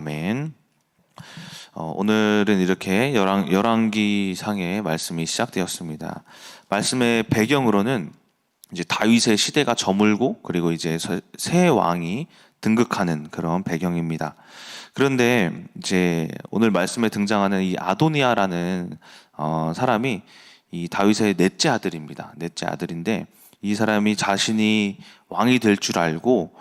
아멘. 오늘은 이렇게 열왕기 상의 말씀이 시작되었습니다. 말씀의 배경으로는 이제 다윗의 시대가 저물고 그리고 이제 새 왕이 등극하는 그런 배경입니다. 그런데 이제 오늘 말씀에 등장하는 이 아도니아라는 사람이 이 다윗의 넷째 아들입니다. 넷째 아들인데 이 사람이 자신이 왕이 될 줄 알고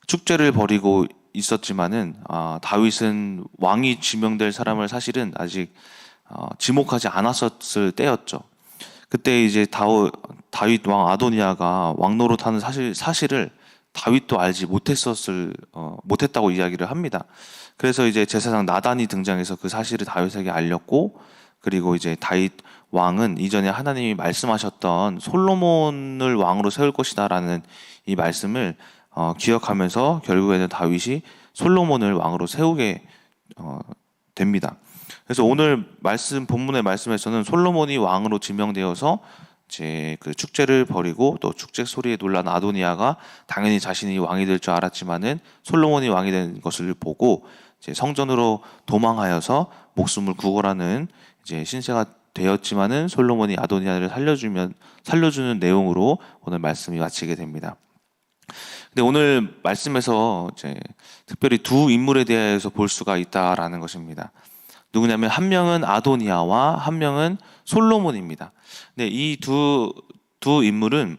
축제를 벌이고 있었지만은 다윗은 왕이 지명될 사람을 사실은 아직 지목하지 않았었을 때였죠. 그때 이제 다윗 왕 아도니아가 왕 노릇하는 사실을 다윗도 알지 못했다고 이야기를 합니다. 그래서 이제 제사장 나단이 등장해서 그 사실을 다윗에게 알렸고, 그리고 이제 다윗 왕은 이전에 하나님이 말씀하셨던 솔로몬을 왕으로 세울 것이다라는 이 말씀을 기억하면서 결국에는 다윗이 솔로몬을 왕으로 세우게 됩니다. 그래서 오늘 본문의 말씀에서는 솔로몬이 왕으로 지명되어서 이제 그 축제를 벌이고 또 축제 소리에 놀란 아도니아가 당연히 자신이 왕이 될 줄 알았지만은 솔로몬이 왕이 된 것을 보고 이제 성전으로 도망하여서 목숨을 구걸하는 이제 신세가 되었지만은 솔로몬이 아도니아를 살려주는 내용으로 오늘 말씀이 마치게 됩니다. 근데 오늘 말씀에서 이제 특별히 두 인물에 대해서 볼 수가 있다라는 것입니다. 누구냐면 한 명은 아도니아와 한 명은 솔로몬입니다. 근데 이 두 인물은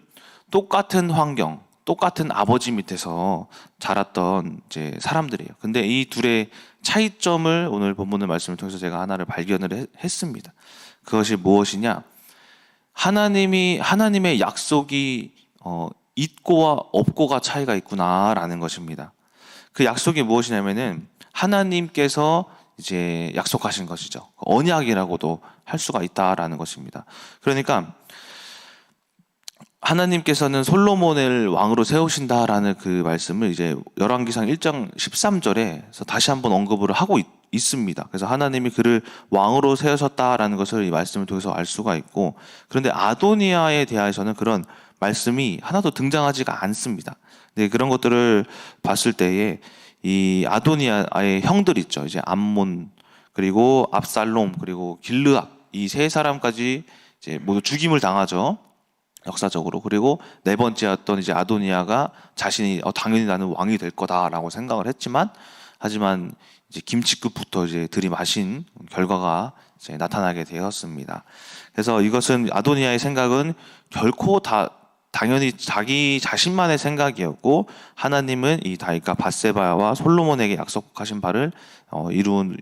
똑같은 환경, 똑같은 아버지 밑에서 자랐던 이제 사람들이에요. 근데 이 둘의 차이점을 오늘 본문의 말씀을 통해서 제가 하나를 발견을 했습니다. 그것이 무엇이냐? 하나님의 약속이 있고와 없고가 차이가 있구나라는 것입니다. 그 약속이 무엇이냐면은 하나님께서 이제 약속하신 것이죠. 언약이라고도 할 수가 있다라는 것입니다. 그러니까 하나님께서는 솔로몬을 왕으로 세우신다라는 그 말씀을 이제 열왕기상 1장 13절에서 다시 한번 언급을 하고 있습니다. 그래서 하나님이 그를 왕으로 세우셨다라는 것을 이 말씀을 통해서 알 수가 있고, 그런데 아도니아에 대해서는 그런 말씀이 하나도 등장하지가 않습니다. 근데 그런 것들을 봤을 때에 이 아도니아의 형들 있죠. 이제 암몬, 그리고 압살롬, 그리고 길르앗, 이 세 사람까지 이제 모두 죽임을 당하죠. 역사적으로. 그리고 네 번째였던 이제 아도니아가 자신이 당연히 나는 왕이 될 거다라고 생각을 하지만 이제 김치국부터 이제 들이마신 결과가 이제 나타나게 되었습니다. 그래서 이것은 아도니아의 생각은 결코 당연히 자기 자신만의 생각이었고, 하나님은 이 다윗과 밧세바와 솔로몬에게 약속하신 바를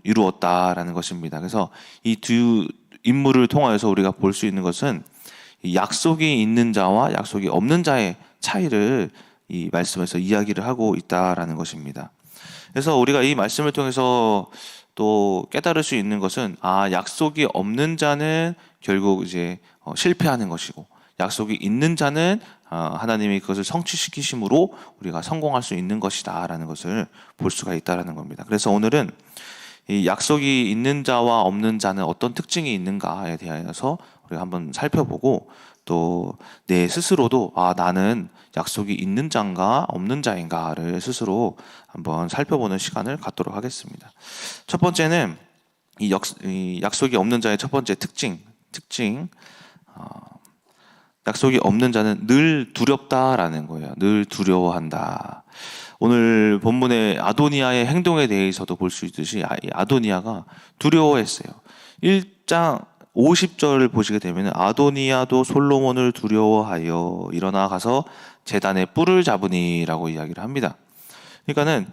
이루었다라는 것입니다. 그래서 이 두 인물을 통하여서 우리가 볼 수 있는 것은 이 약속이 있는 자와 약속이 없는 자의 차이를 이 말씀에서 이야기를 하고 있다라는 것입니다. 그래서 우리가 이 말씀을 통해서 또 깨달을 수 있는 것은 약속이 없는 자는 결국 이제 실패하는 것이고, 약속이 있는 자는 하나님이 그것을 성취시키심으로 우리가 성공할 수 있는 것이다라는 것을 볼 수가 있다라는 겁니다. 그래서 오늘은 이 약속이 있는 자와 없는 자는 어떤 특징이 있는가에 대해서 우리가 한번 살펴보고, 또 내 스스로도 나는 약속이 있는 자인가 없는 자인가를 스스로 한번 살펴보는 시간을 갖도록 하겠습니다. 첫 번째는 이 약속이 없는 자의 첫 번째 특징. 약속이 없는 자는 늘 두렵다라는 거예요. 늘 두려워한다. 오늘 본문의 아도니아의 행동에 대해서도 볼 수 있듯이 아도니아가 두려워했어요. 1장 50절을 보시게 되면 아도니아도 솔로몬을 두려워하여 일어나 가서 제단에 뿔을 잡으니라고 이야기를 합니다. 그러니까는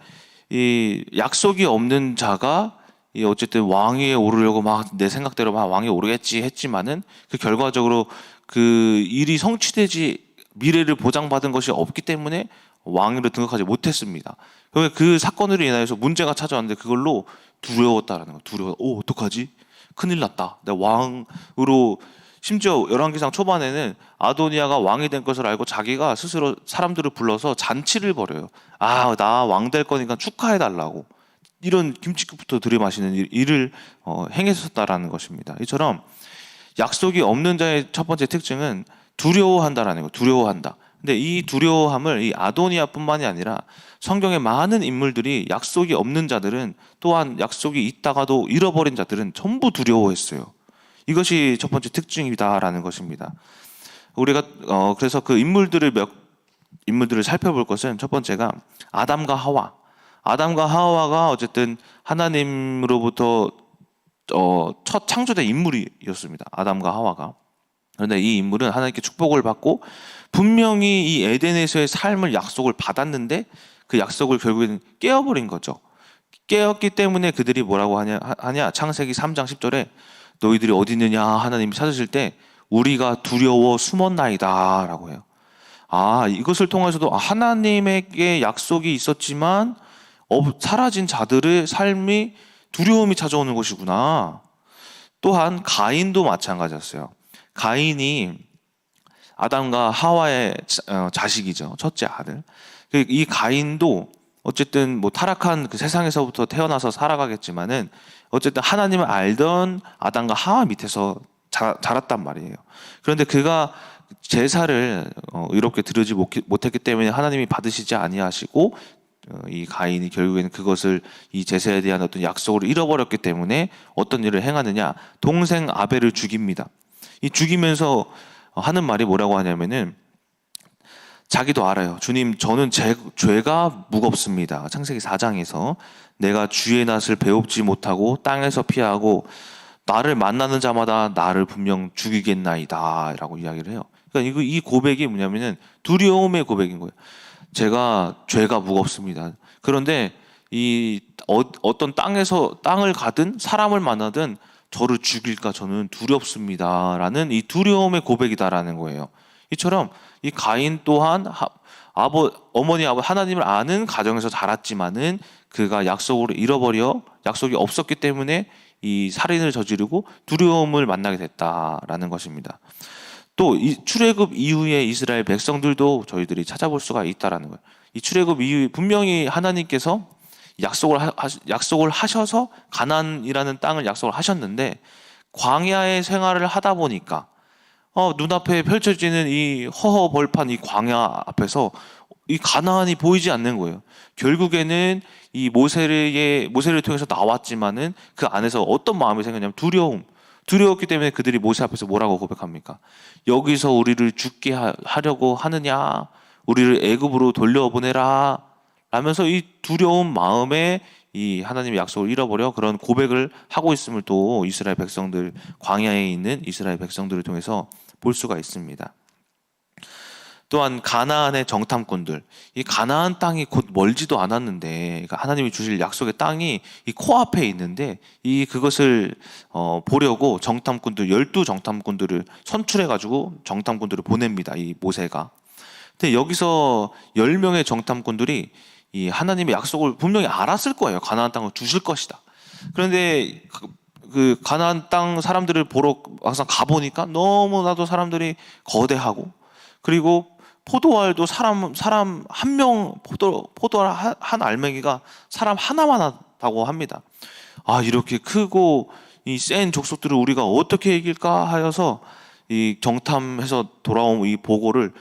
이 약속이 없는 자가 어쨌든 왕위에 오르려고 막 내 생각대로 막 왕위에 오르겠지 했지만은 그 결과적으로 그 일이 미래를 보장받은 것이 없기 때문에 왕위로 등극하지 못했습니다. 그 사건으로 인하여서 문제가 찾아왔는데 그걸로 두려웠다라는 거. 어떡하지? 큰일 났다. 내가 왕으로, 심지어 열왕기상 초반에는 아도니아가 왕이 된 것을 알고 자기가 스스로 사람들을 불러서 잔치를 벌여요. 나 왕 될 거니까 축하해달라고. 이런 김치국부터 들이마시는 일을 행했었다라는 것입니다. 이처럼 약속이 없는 자의 첫 번째 특징은 두려워한다라는 거. 두려워한다. 근데 이 두려워함을 이 아도니아뿐만이 아니라 성경의 많은 인물들이 약속이 없는 자들은, 또한 약속이 있다가도 잃어버린 자들은 전부 두려워했어요. 이것이 첫 번째 특징이다라는 것입니다. 우리가 그래서 그 인물들을 살펴볼 것은, 첫 번째가 아담과 하와. 아담과 하와가 어쨌든 하나님으로부터 첫 창조된 인물이었습니다. 아담과 하와가. 그런데 이 인물은 하나님께 축복을 받고 분명히 이 에덴에서의 삶을 약속을 받았는데 그 약속을 결국에는 깨어버린 거죠. 깨었기 때문에 그들이 뭐라고 하냐? 창세기 3장 10절에 너희들이 어디 있느냐 하나님이 찾으실 때 우리가 두려워 숨었나이다 라고 해요. 이것을 통해서도 하나님에게 약속이 있었지만 사라진 자들의 삶이 두려움이 찾아오는 것이구나. 또한 가인도 마찬가지였어요. 가인이 아담과 하와의 자식이죠. 첫째 아들. 이 가인도 어쨌든 뭐 타락한 그 세상에서부터 태어나서 살아가겠지만은 어쨌든 하나님을 알던 아담과 하와 밑에서 자랐단 말이에요. 그런데 그가 제사를 이렇게 드리지 못했기 때문에 하나님이 받으시지 아니하시고, 이 가인이 결국에는 그것을, 이 제사에 대한 어떤 약속을 잃어버렸기 때문에 어떤 일을 행하느냐? 동생 아벨을 죽입니다. 이 죽이면서 하는 말이 뭐라고 하냐면은, 자기도 알아요. 주님, 저는 죄가 무겁습니다. 창세기 4장에서 내가 주의 낯을 배웁지 못하고 땅에서 피하고 나를 만나는 자마다 나를 분명 죽이겠나이다 라고 이야기를 해요. 그러니까 이 고백이 뭐냐면은 두려움의 고백인 거예요. 제가 죄가 무겁습니다. 그런데 어떤 땅을 가든 사람을 만나든 저를 죽일까 저는 두렵습니다라는 이 두려움의 고백이다라는 거예요. 이처럼 이 가인 또한 어머니 아버지 하나님을 아는 가정에서 자랐지만은 그가 약속을 잃어버려 약속이 없었기 때문에 이 살인을 저지르고 두려움을 만나게 됐다라는 것입니다. 또 이 출애굽 이후에 이스라엘 백성들도 저희들이 찾아볼 수가 있다라는 거예요. 이 출애굽 이후에 분명히 하나님께서 약속을 하셔서 가나안이라는 땅을 약속을 하셨는데, 광야의 생활을 하다 보니까 눈앞에 펼쳐지는 이 허허벌판 이 광야 앞에서 이 가나안이 보이지 않는 거예요. 결국에는 이 모세를 통해서 나왔지만은 그 안에서 어떤 마음이 생겼냐면 두려웠기 때문에 그들이 모세 앞에서 뭐라고 고백합니까? 여기서 우리를 죽게 하려고 하느냐? 우리를 애굽으로 돌려보내라 라면서 이 두려운 마음에 이 하나님의 약속을 잃어버려 그런 고백을 하고 있음을 또 이스라엘 백성들, 광야에 있는 이스라엘 백성들을 통해서 볼 수가 있습니다. 또한 가나안의 정탐꾼들, 이 가나안 땅이 곧 멀지도 않았는데, 그러니까 하나님이 주실 약속의 땅이 이 코앞에 있는데 그것을 보려고 12 정탐꾼들을 선출해가지고 정탐꾼들을 보냅니다. 이 모세가. 근데 여기서 10명의 정탐꾼들이 이 하나님의 약속을 분명히 알았을 거예요. 가나안 땅을 주실 것이다. 그런데 그 가나안 땅 사람들을 보러 항상 가보니까 너무나도 사람들이 거대하고, 그리고 포도알도 사람 한 명 포도알 한 알맹이가 사람 하나만 하다고 합니다. 이렇게 크고 이 센 족속들을 우리가 어떻게 이길까 하여서 이 정탐해서 돌아온 이 보고를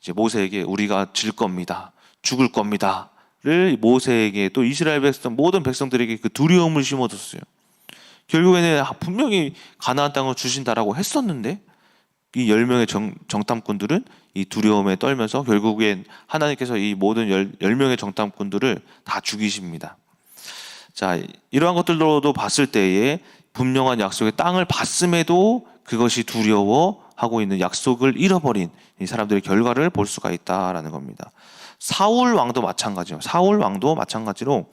이제 모세에게 우리가 질 겁니다, 죽을 겁니다를 모세에게, 또 이스라엘 백성 모든 백성들에게 그 두려움을 심어줬어요. 결국에는 분명히 가나안 땅을 주신다라고 했었는데 이 10명의 정탐꾼들은 이 두려움에 떨면서 결국엔 하나님께서 이 모든 10명의 정탐꾼들을 다 죽이십니다. 자, 이러한 것들로도 봤을 때에 분명한 약속의 땅을 봤음에도 그것이 두려워하고 있는, 약속을 잃어버린 이 사람들의 결과를 볼 수가 있다라는 겁니다. 사울 왕도 마찬가지요. 사울 왕도 마찬가지로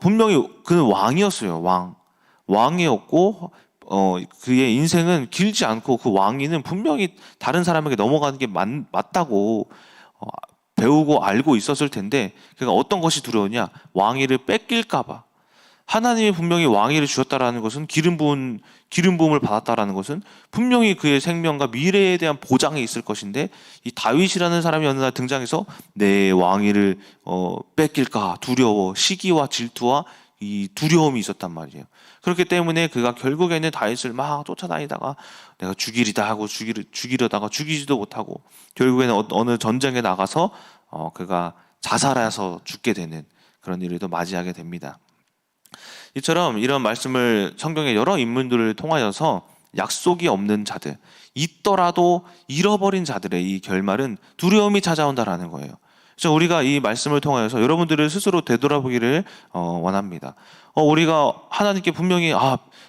분명히 그는 왕이었어요. 왕이었고 그의 인생은 길지 않고 그 왕위는 분명히 다른 사람에게 넘어가는 게 맞다고 배우고 알고 있었을 텐데, 그가 어떤 것이 두려우냐? 왕위를 뺏길까 봐. 하나님이 분명히 왕위를 주셨다라는 것은, 기름 부음을 받았다라는 것은 분명히 그의 생명과 미래에 대한 보장이 있을 것인데, 이 다윗이라는 사람이 어느 날 등장해서 내 왕위를 뺏길까 두려워, 시기와 질투와 이 두려움이 있었단 말이에요. 그렇기 때문에 그가 결국에는 다윗을 막 쫓아다니다가 내가 죽이리다 하고 죽이려다가 죽이지도 못하고 결국에는 어느 전쟁에 나가서 그가 자살해서 죽게 되는 그런 일을 또 맞이하게 됩니다. 이처럼 이런 말씀을 성경의 여러 인물들을 통하여서 약속이 없는 자들, 있더라도 잃어버린 자들의 이 결말은 두려움이 찾아온다라는 거예요. 그래서 우리가 이 말씀을 통하여서 여러분들을 스스로 되돌아보기를 원합니다. 우리가 하나님께 분명히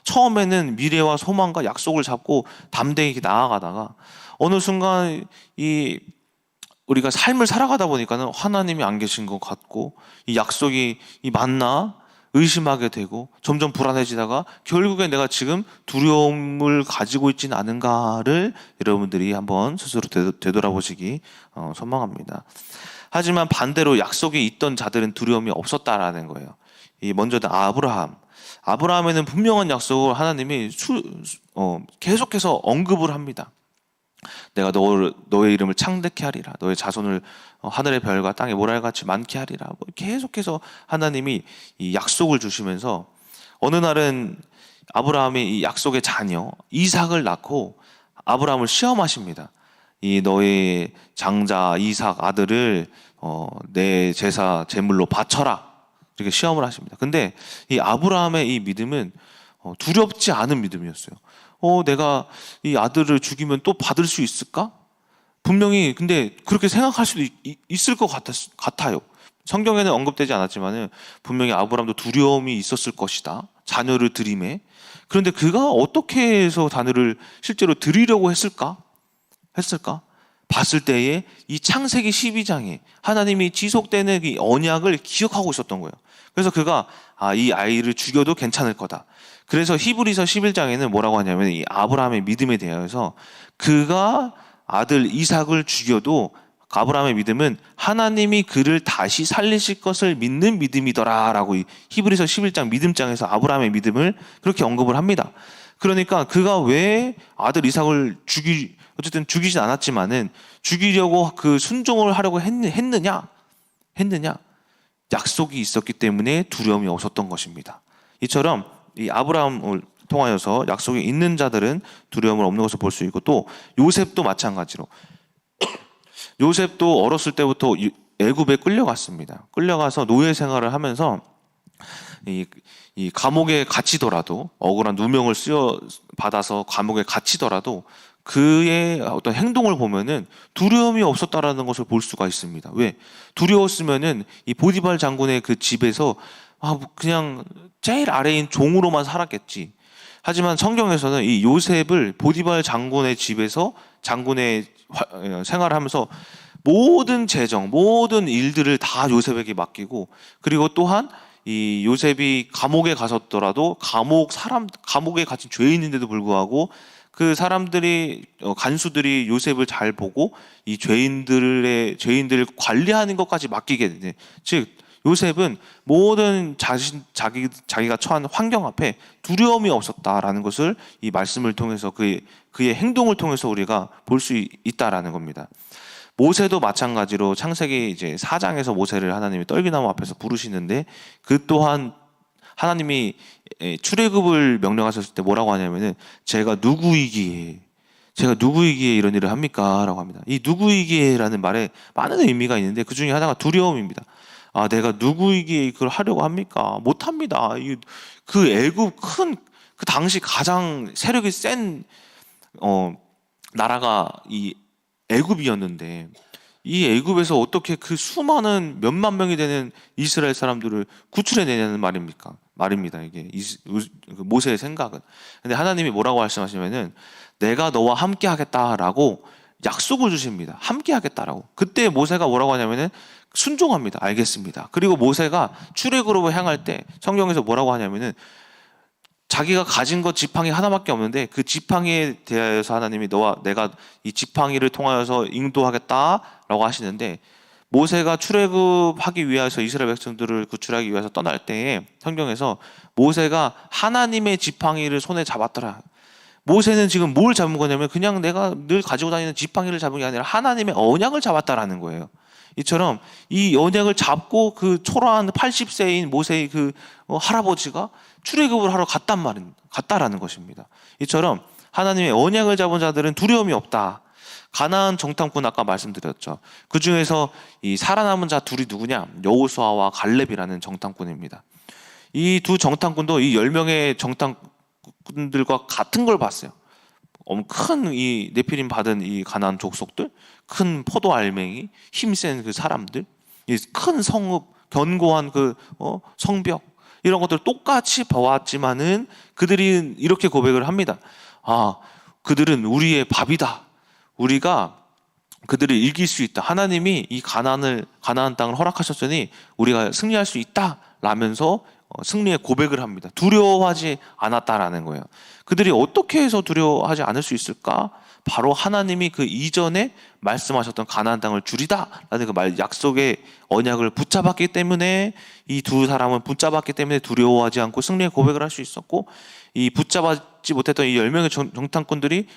처음에는 미래와 소망과 약속을 잡고 담대히 나아가다가 어느 순간 우리가 삶을 살아가다 보니까는 하나님이 안 계신 것 같고 이 약속이 맞나 의심하게 되고 점점 불안해지다가 결국에 내가 지금 두려움을 가지고 있지는 않은가를 여러분들이 한번 스스로 되돌아보시기 소망합니다. 하지만 반대로 약속이 있던 자들은 두려움이 없었다라는 거예요. 먼저는 아브라함에는 분명한 약속을 하나님이 계속해서 언급을 합니다. 내가 너의 이름을 창대케 하리라. 너의 자손을 하늘의 별과 땅의 모랄같이 많게 하리라. 계속해서 하나님이 이 약속을 주시면서 어느 날은 아브라함이 이 약속의 자녀 이삭을 낳고 아브라함을 시험하십니다. 이 너의 장자 이삭 아들을 내 제사 제물로 바쳐라. 이렇게 시험을 하십니다. 근데 이 아브라함의 이 믿음은 두렵지 않은 믿음이었어요. 내가 이 아들을 죽이면 또 받을 수 있을까? 분명히 근데 그렇게 생각할 수도 있을 것 같아요. 성경에는 언급되지 않았지만 분명히 아브라함도 두려움이 있었을 것이다. 자녀를 드림에. 그런데 그가 어떻게 해서 자녀를 실제로 드리려고 했을까? 봤을 때에 이 창세기 12장에 하나님이 지속되는 이 언약을 기억하고 있었던 거예요. 그래서 그가 이 아이를 죽여도 괜찮을 거다. 그래서 히브리서 11장에는 뭐라고 하냐면 이 아브라함의 믿음에 대해서 그가 아들 이삭을 죽여도 아브라함의 믿음은 하나님이 그를 다시 살리실 것을 믿는 믿음이더라라고 이 히브리서 11장 믿음장에서 아브라함의 믿음을 그렇게 언급을 합니다. 그러니까 그가 왜 아들 이삭을 어쨌든 죽이진 않았지만은 죽이려고 그 순종을 하려고 했느냐? 약속이 있었기 때문에 두려움이 없었던 것입니다. 이처럼 이 아브라함을 통하여서 약속이 있는 자들은 두려움을 없는 것을 볼 수 있고 또 요셉도 마찬가지로 요셉도 어렸을 때부터 애굽에 끌려갔습니다. 끌려가서 노예 생활을 하면서 이 감옥에 갇히더라도 억울한 누명을 받아서 감옥에 갇히더라도 그의 어떤 행동을 보면은 두려움이 없었다라는 것을 볼 수가 있습니다. 왜? 두려웠으면은 이 보디발 장군의 그 집에서 그냥 제일 아래인 종으로만 살았겠지. 하지만 성경에서는 이 요셉을 보디발 장군의 집에서 장군의 생활을 하면서 모든 재정, 모든 일들을 다 요셉에게 맡기고 그리고 또한 이 요셉이 감옥에 갔었더라도 감옥에 갇힌 죄인인데도 불구하고 그 사람들이 간수들이 요셉을 잘 보고 이 죄인들을 관리하는 것까지 맡기게 되네. 즉 요셉은 모든 자기가 처한 환경 앞에 두려움이 없었다라는 것을 이 말씀을 통해서 그의 행동을 통해서 우리가 볼 수 있다라는 겁니다. 모세도 마찬가지로 창세기 이제 4장에서 모세를 하나님이 떨기나무 앞에서 부르시는데 그 또한 하나님이 출애굽을 명령하셨을 때 뭐라고 하냐면은 제가 누구이기에 이런 일을 합니까? 라고 합니다. 이 누구이기에라는 말에 많은 의미가 있는데 그 중에 하나가 두려움입니다. 내가 누구이기에 그걸 하려고 합니까? 못합니다. 그 애굽 그 당시 가장 세력이 센 나라가 이 애굽이었는데 이 애굽에서 어떻게 그 수많은 몇만 명이 되는 이스라엘 사람들을 구출해내냐는 말입니다. 이게 모세의 생각은. 근데 하나님이 뭐라고 말씀하시냐면은 내가 너와 함께 하겠다라고 약속을 주십니다. 함께 하겠다라고. 그때 모세가 뭐라고 하냐면은 순종합니다. 알겠습니다. 그리고 모세가 출애굽으로 향할 때 성경에서 뭐라고 하냐면은 자기가 가진 것 지팡이 하나밖에 없는데 그 지팡이에 대하여서 하나님이 너와 내가 이 지팡이를 통하여서 인도하겠다라고 하시는데 모세가 출애굽하기 위해서 이스라엘 백성들을 구출하기 위해서 떠날 때에 성경에서 모세가 하나님의 지팡이를 손에 잡았더라. 모세는 지금 뭘 잡은 거냐면 그냥 내가 늘 가지고 다니는 지팡이를 잡은 게 아니라 하나님의 언약을 잡았다라는 거예요. 이처럼 이 언약을 잡고 그 초라한 80세인 모세의 그 할아버지가 출애굽을 하러 갔다라는 것입니다. 이처럼 하나님의 언약을 잡은 자들은 두려움이 없다. 가나안 정탐꾼 아까 말씀드렸죠. 그 중에서 이 살아남은 자 둘이 누구냐? 여호수아와 갈렙이라는 정탐꾼입니다. 이 두 정탐꾼도 이 10명의 정탐꾼들과 같은 걸 봤어요. 큰 이 네피림 받은 이 가나안 족속들, 큰 포도 알맹이, 힘센 그 사람들, 이 큰 성읍, 견고한 그 성벽, 이런 것들 똑같이 봐왔지만은 그들이 이렇게 고백을 합니다. 아, 그들은 우리의 밥이다. 우리가 그들을 이길 수 있다. 하나님이 이 가나안 땅을 허락하셨으니 우리가 승리할 수 있다. 라면서 승리의 고백을 합니다. 두려워하지 않았다라는 거예요. 그들이 어떻게 해서 두려워하지 않을 수 있을까? 바로 하나님이 그 이전에 말씀하셨던 가나안 땅을 주리다라는 그 약속의 언약을 붙잡았기 때문에, 이 두 사람은 붙잡았기 때문에 두려워하지 않고 승리의 고백을 할 수 있었고, 이 붙잡지 못했던 이 10명의 정탐꾼들이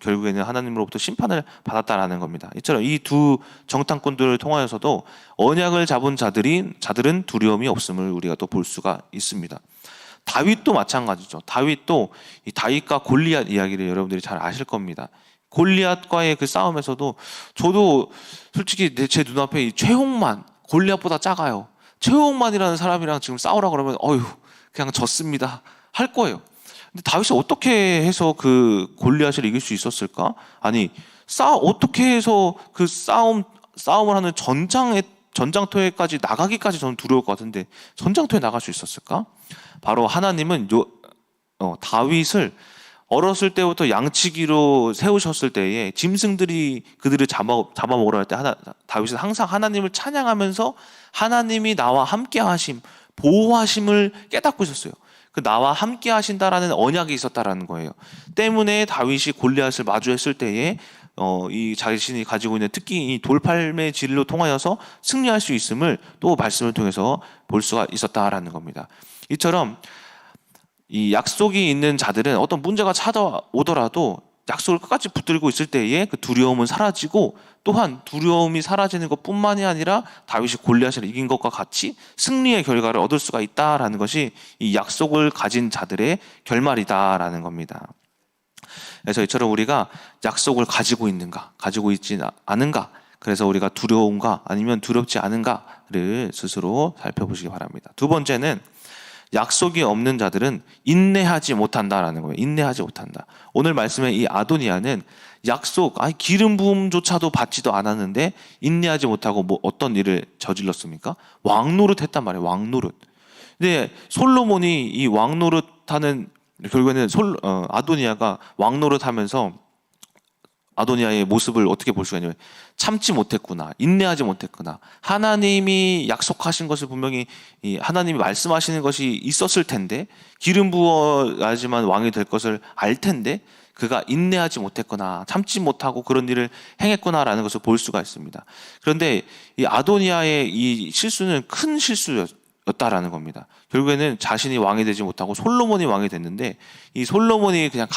결국에는 하나님으로부터 심판을 받았다라는 겁니다. 이처럼 이 두 정탐꾼들을 통하여서도 언약을 잡은 자들은 두려움이 없음을 우리가 또 볼 수가 있습니다. 다윗도 마찬가지죠. 이 다윗과 골리앗 이야기를 여러분들이 잘 아실 겁니다. 골리앗과의 그 싸움에서도 저도 솔직히 제 눈앞에 이 최홍만, 골리앗보다 작아요. 최홍만이라는 사람이랑 지금 싸우라 그러면 그냥 졌습니다 할 거예요. 근데 다윗이 어떻게 해서 그 골리앗을 이길 수 있었을까? 아니, 어떻게 해서 그 싸움을 하는 전장터에까지 나가기까지 저는 두려울 것 같은데 전장터에 나갈 수 있었을까? 바로 하나님은 다윗을 어렸을 때부터 양치기로 세우셨을 때에 짐승들이 그들을 잡아먹으려 할 때 다윗은 항상 하나님을 찬양하면서 하나님이 나와 함께 하심, 보호하심을 깨닫고 있었어요. 그 나와 함께 하신다라는 언약이 있었다라는 거예요. 때문에 다윗이 골리앗을 마주했을 때에 이 자신이 가지고 있는 특히 이 돌팔매 진로 통하여서 승리할 수 있음을 또 말씀을 통해서 볼 수가 있었다라는 겁니다. 이처럼 이 약속이 있는 자들은 어떤 문제가 찾아오더라도 약속을 끝까지 붙들고 있을 때에 그 두려움은 사라지고, 또한 두려움이 사라지는 것뿐만이 아니라 다윗이 골리앗을 이긴 것과 같이 승리의 결과를 얻을 수가 있다라는 것이 이 약속을 가진 자들의 결말이다라는 겁니다. 그래서 이처럼 우리가 약속을 가지고 있는가, 가지고 있지 않은가, 그래서 우리가 두려운가 아니면 두렵지 않은가를 스스로 살펴보시기 바랍니다. 두 번째는 약속이 없는 자들은 인내하지 못한다라는 거예요. 인내하지 못한다. 오늘 말씀의 이 아도니아는 기름 부음조차도 받지도 않았는데 인내하지 못하고 어떤 일을 저질렀습니까? 왕노릇 했단 말이에요. 왕노릇. 근데 솔로몬이 이 왕노릇하는, 결국에는 아도니아가 왕노릇하면서 아도니아의 모습을 어떻게 볼 수가 있냐면, 참지 못했구나, 인내하지 못했구나. 하나님이 약속하신 것을 분명히 하나님이 말씀하시는 것이 있었을 텐데, 기름 부어야지만 왕이 될 것을 알 텐데 그가 인내하지 못했구나, 참지 못하고 그런 일을 행했구나라는 것을 볼 수가 있습니다. 그런데 이 아도니아의 이 실수는 큰 실수였다라는 겁니다. 결국에는 자신이 왕이 되지 못하고 솔로몬이 왕이 됐는데, 이 솔로몬이 그냥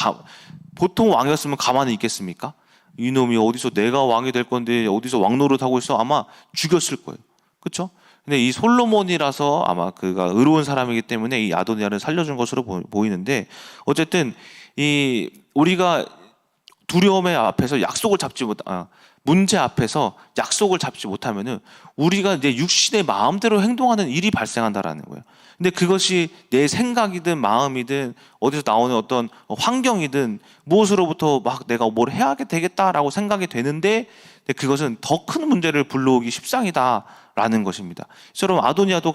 보통 왕이었으면 가만히 있겠습니까? 이놈이 어디서 내가 왕이 될 건데 어디서 왕노릇하고 있어? 아마 죽였을 거예요. 그렇죠? 근데 이 솔로몬이라서 아마 그가 의로운 사람이기 때문에 이 아도니아를 살려준 것으로 보이는데, 어쨌든 이 우리가 두려움의 앞에서 문제 앞에서 약속을 잡지 못하면은 우리가 내 육신의 마음대로 행동하는 일이 발생한다라는 거예요. 근데 그것이 내 생각이든 마음이든 어디서 나오는 어떤 환경이든 무엇으로부터 막 내가 뭘 해야 되겠다라고 생각이 되는데, 그것은 더 큰 문제를 불러오기 십상이다라는 것입니다. 이처럼 아도니아도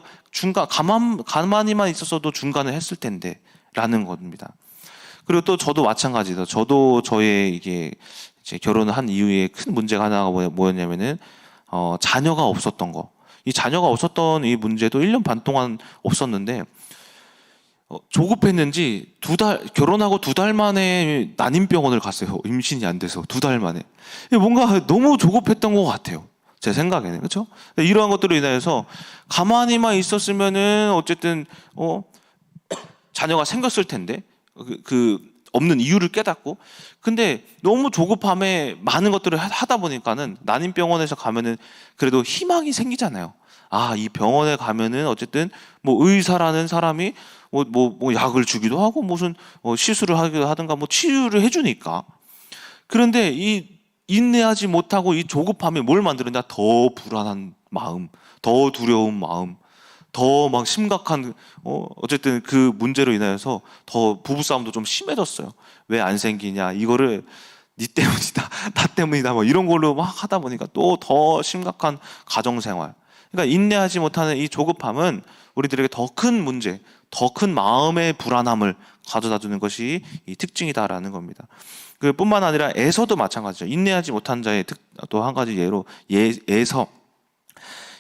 가만히만 있었어도 중간을 했을 텐데 라는 겁니다. 그리고 또 저도 마찬가지다. 저도 저의 이제 결혼을 한 이후에 큰 문제가 하나가 뭐였냐면은 자녀가 없었던 거. 이 자녀가 없었던 이 문제도 1년 반 동안 없었는데, 조급했는지 결혼하고 2달 만에 난임병원을 갔어요. 임신이 안 돼서 2달 만에. 뭔가 너무 조급했던 것 같아요. 제 생각에는. 그렇죠? 이러한 것들로 인해서 가만히만 있었으면은 어쨌든 자녀가 생겼을 텐데, 없는 이유를 깨닫고, 근데 너무 조급함에 많은 것들을 하다 보니까는 난임병원에서 가면은 그래도 희망이 생기잖아요. 아, 이 병원에 가면은 어쨌든 뭐 의사라는 사람이 뭐 약을 주기도 하고 무슨 시술을 하기도 하든가 뭐 치유를 해주니까. 그런데 이 인내하지 못하고 이 조급함이 뭘 만드느냐? 더 불안한 마음, 더 두려운 마음, 더 막 심각한 어쨌든 그 문제로 인하여서 더 부부싸움도 좀 심해졌어요. 왜 안 생기냐? 이거를 니 때문이다, 나 때문이다, 뭐 이런 걸로 막 하다 보니까 또 더 심각한 가정생활. 그러니까 인내하지 못하는 이 조급함은 우리들에게 더 큰 문제, 더 큰 마음의 불안함을 가져다 주는 것이 이 특징이다라는 겁니다. 그뿐만 아니라 에서도 마찬가지죠. 인내하지 못한 자의 또 한 가지 예로 에서.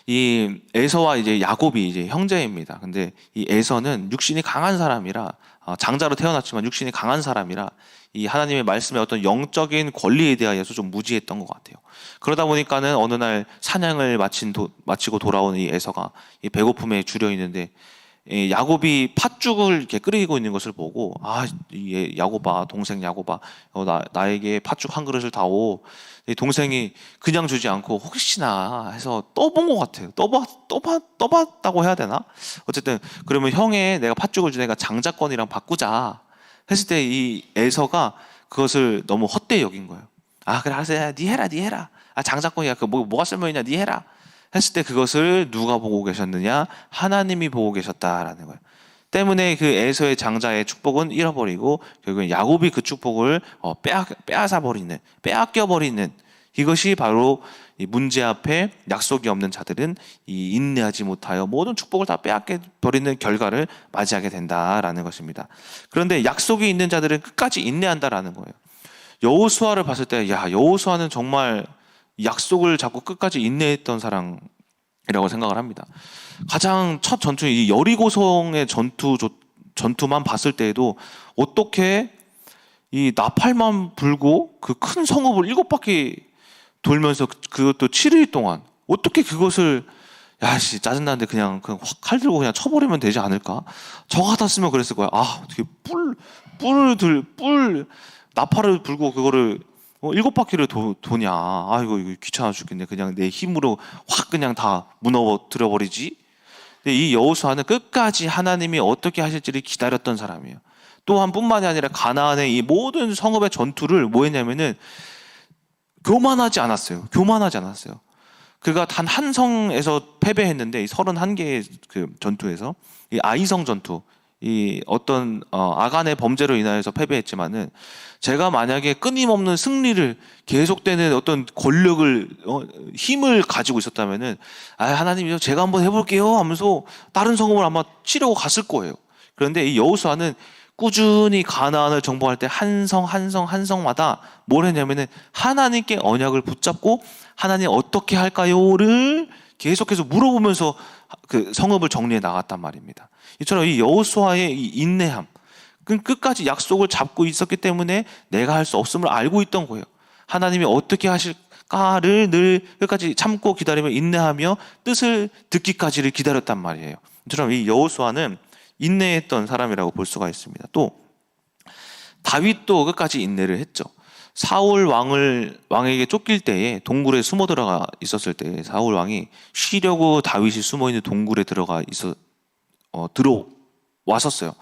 이 에서와 이제 야곱이 이제 형제입니다. 근데 이 에서는 육신이 강한 사람이라 장자로 태어났지만 육신이 강한 사람이라 이 하나님의 말씀에 어떤 영적인 권리에 대하여서 좀 무지했던 것 같아요. 그러다 보니까는 어느 날 사냥을 마치고 돌아온 이 에서가 이 배고픔에 줄여 있는데 이 야곱이 팥죽을 이렇게 끓이고 있는 것을 보고 이 야곱아, 동생 야곱아, 나에게 팥죽 한 그릇을 다오. 이 동생이 그냥 주지 않고 혹시나 해서 떠본 것 같아요. 떠봤다고 해야 되나? 어쨌든 그러면 형의 내가 팥죽을 주니까 장자권이랑 바꾸자 했을 때 이 에서가 그것을 너무 헛되이 여긴 거예요. 그래 알았어, 니 해라. 장자권이야, 그 뭐가 쓸모있냐, 니 해라 했을 때 그것을 누가 보고 계셨느냐? 하나님이 보고 계셨다라는 거예요. 때문에 그 에서의 장자의 축복은 잃어버리고 결국엔 야곱이 그 축복을 빼앗겨버리는 이것이 바로 이 문제 앞에 약속이 없는 자들은 이 인내하지 못하여 모든 축복을 다 빼앗겨버리는 결과를 맞이하게 된다라는 것입니다. 그런데 약속이 있는 자들은 끝까지 인내한다라는 거예요. 여호수아를 봤을 때 여호수아는 정말 약속을 잡고 끝까지 인내했던 사람이라고 생각을 합니다. 가장 첫 전투, 이 여리고성의 전투만 봤을 때에도 어떻게 이 나팔만 불고 그 큰 성읍을 7바퀴 돌면서 그것도 7일 동안 어떻게 그것을 짜증나는데 그냥 칼 들고 그냥 쳐버리면 되지 않을까? 저 같았으면 그랬을 거야. 어떻게 나팔을 불고 그거를 7바퀴를 도냐? 이거 귀찮아 죽겠네. 그냥 내 힘으로 확 그냥 다 무너뜨려 버리지. 근데 이 여호수아는 끝까지 하나님이 어떻게 하실지를 기다렸던 사람이에요. 또한 뿐만이 아니라 가나안의 이 모든 성읍의 전투를 뭐 했냐면은 교만하지 않았어요. 그가 단 한 성에서 패배했는데 이 31개의 그 전투에서 이 아이성 전투, 이 어떤 아간의 범죄로 인하여서 패배했지만은 제가 만약에 끊임없는 승리를 계속되는 어떤 권력을 힘을 가지고 있었다면은 하나님 제가 한번 해볼게요 하면서 다른 성읍을 아마 치려고 갔을 거예요. 그런데 이 여호수아는 꾸준히 가나안을 정복할 때 한 성마다 뭘 했냐면은 하나님께 언약을 붙잡고 하나님 어떻게 할까요를 계속해서 물어보면서 그 성읍을 정리해 나갔단 말입니다. 이처럼 이 여호수아의 이 인내함, 끝까지 약속을 잡고 있었기 때문에 내가 할 수 없음을 알고 있던 거예요. 하나님이 어떻게 하실까를 늘 끝까지 참고 기다리며 인내하며 뜻을 듣기까지를 기다렸단 말이에요. 이처럼 이 여호수아는 인내했던 사람이라고 볼 수가 있습니다. 또 다윗도 끝까지 인내를 했죠. 사울 왕에게 쫓길 때에 동굴에 숨어 들어가 있었을 때 사울 왕이 쉬려고 다윗이 숨어 있는 동굴에 들어왔었어요.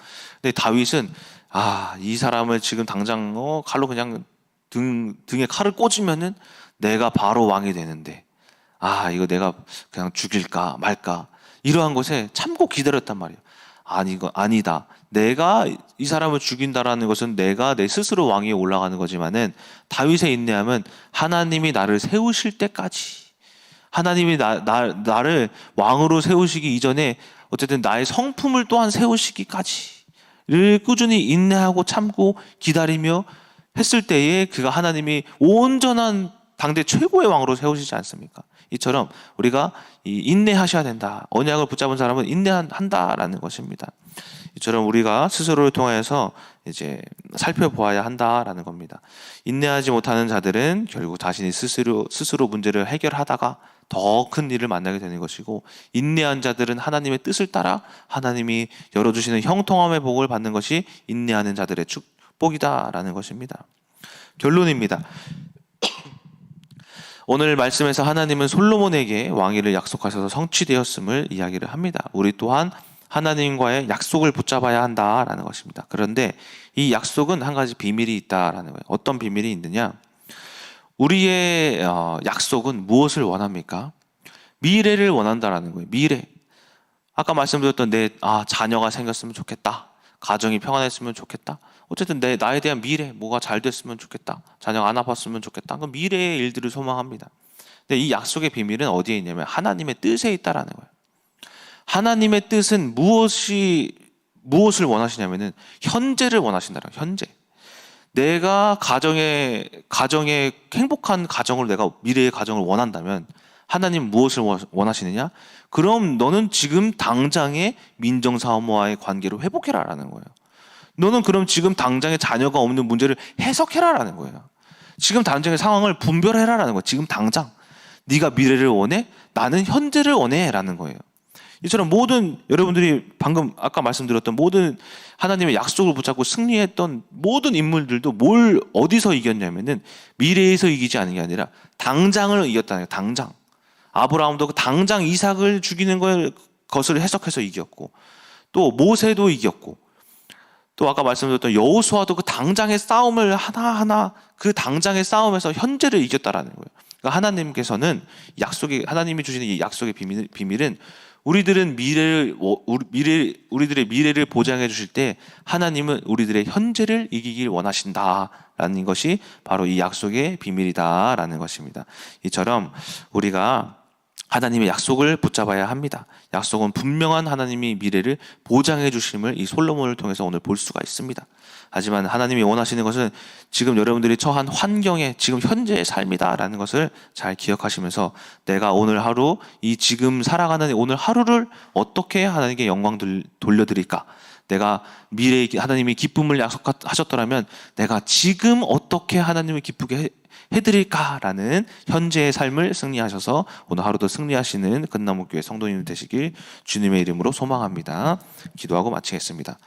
근데 다윗은 이 사람을 지금 당장 칼로 그냥 등에 칼을 꽂으면은 내가 바로 왕이 되는데 이거 내가 그냥 죽일까 말까 이러한 것에 참고 기다렸단 말이에요. 아니다. 내가 이 사람을 죽인다라는 것은 내가 내 스스로 왕위에 올라가는 거지만은 다윗의 인내함은 하나님이 나를 세우실 때까지, 하나님이 나를 왕으로 세우시기 이전에 어쨌든 나의 성품을 또한 세우시기까지를 꾸준히 인내하고 참고 기다리며 했을 때에 그가 하나님이 온전한 당대 최고의 왕으로 세우시지 않습니까? 이처럼 우리가 인내하셔야 된다. 언약을 붙잡은 사람은 인내한다라는 것입니다. 이처럼 우리가 스스로를 통해서 이제 살펴보아야 한다라는 겁니다. 인내하지 못하는 자들은 결국 자신이 스스로 문제를 해결하다가 더 큰 일을 만나게 되는 것이고, 인내한 자들은 하나님의 뜻을 따라 하나님이 열어주시는 형통함의 복을 받는 것이 인내하는 자들의 축복이다라는 것입니다. 결론입니다. 오늘 말씀에서 하나님은 솔로몬에게 왕위를 약속하셔서 성취되었음을 이야기를 합니다. 우리 또한 하나님과의 약속을 붙잡아야 한다라는 것입니다. 그런데 이 약속은 한 가지 비밀이 있다라는 거예요. 어떤 비밀이 있느냐? 우리의 약속은 무엇을 원합니까? 미래를 원한다라는 거예요. 미래. 아까 말씀드렸던 내 자녀가 생겼으면 좋겠다. 가정이 평안했으면 좋겠다. 어쨌든 나에 대한 미래, 뭐가 잘 됐으면 좋겠다. 자녀가 안 아팠으면 좋겠다. 그 미래의 일들을 소망합니다. 근데 이 약속의 비밀은 어디에 있냐면 하나님의 뜻에 있다라는 거예요. 하나님의 뜻은 무엇을 원하시냐면은 현재를 원하신다는 거예요. 현재. 내가 가정의 행복한 가정을 내가 미래의 가정을 원한다면 하나님 무엇을 원하시느냐? 그럼 너는 지금 당장의 민정사모와의 관계를 회복해라라는 거예요. 너는 그럼 지금 당장에 자녀가 없는 문제를 해석해라라는 거예요. 지금 당장의 상황을 분별해라라는 거예요. 지금 당장. 네가 미래를 원해? 나는 현재를 원해라는 거예요. 이처럼 모든 여러분들이 방금 아까 말씀드렸던 모든 하나님의 약속을 붙잡고 승리했던 모든 인물들도 어디서 이겼냐면은 미래에서 이기지 않은 게 아니라 당장을 이겼다는 거예요. 당장. 아브라함도 그 당장 이삭을 죽이는 것을 해석해서 이겼고, 또 모세도 이겼고, 또 아까 말씀드렸던 여호수아도 그 당장의 싸움을 하나하나 그 당장의 싸움에서 현재를 이겼다라는 거예요. 그러니까 하나님이 주시는 이 약속의 비밀은 우리들의 미래를 보장해 주실 때 하나님은 우리들의 현재를 이기길 원하신다라는 것이 바로 이 약속의 비밀이다라는 것입니다. 이처럼 우리가 하나님의 약속을 붙잡아야 합니다. 약속은 분명한 하나님이 미래를 보장해 주심을 이 솔로몬을 통해서 오늘 볼 수가 있습니다. 하지만 하나님이 원하시는 것은 지금 여러분들이 처한 환경에 지금 현재의 삶이다라는 것을 잘 기억하시면서 내가 오늘 하루 이 지금 살아가는 오늘 하루를 어떻게 하나님께 영광 돌려드릴까? 내가 미래에 하나님이 기쁨을 약속하셨더라면 내가 지금 어떻게 하나님을 기쁘게 해드릴까라는 현재의 삶을 승리하셔서 오늘 하루도 승리하시는 끝나무교회 성도님 되시길 주님의 이름으로 소망합니다. 기도하고 마치겠습니다.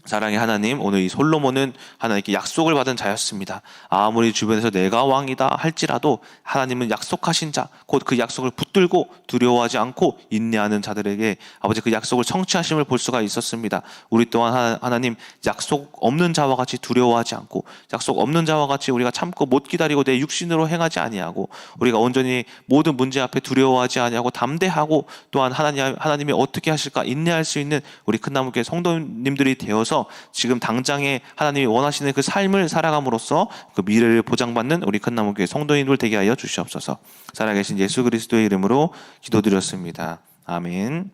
사랑의 하나님, 오늘 이 솔로몬은 하나님께 약속을 받은 자였습니다. 아무리 주변에서 내가 왕이다 할지라도 하나님은 약속하신 자, 곧 그 약속을 붙들고 두려워하지 않고 인내하는 자들에게 아버지 그 약속을 성취하심을 볼 수가 있었습니다. 우리 또한 하나님 약속 없는 자와 같이 두려워하지 않고 약속 없는 자와 같이 우리가 참고 못 기다리고 내 육신으로 행하지 아니하고 우리가 온전히 모든 문제 앞에 두려워하지 아니하고 담대하고 또한 하나님이 어떻게 하실까 인내할 수 있는 우리 큰나무교회 성도님들이 되어서 지금 당장에 하나님이 원하시는 그 삶을 살아감으로써 그 미래를 보장받는 우리 큰나무교회 성도님들 되게 하여 주시옵소서. 살아계신 예수 그리스도의 이름으로 기도드렸습니다. 아멘.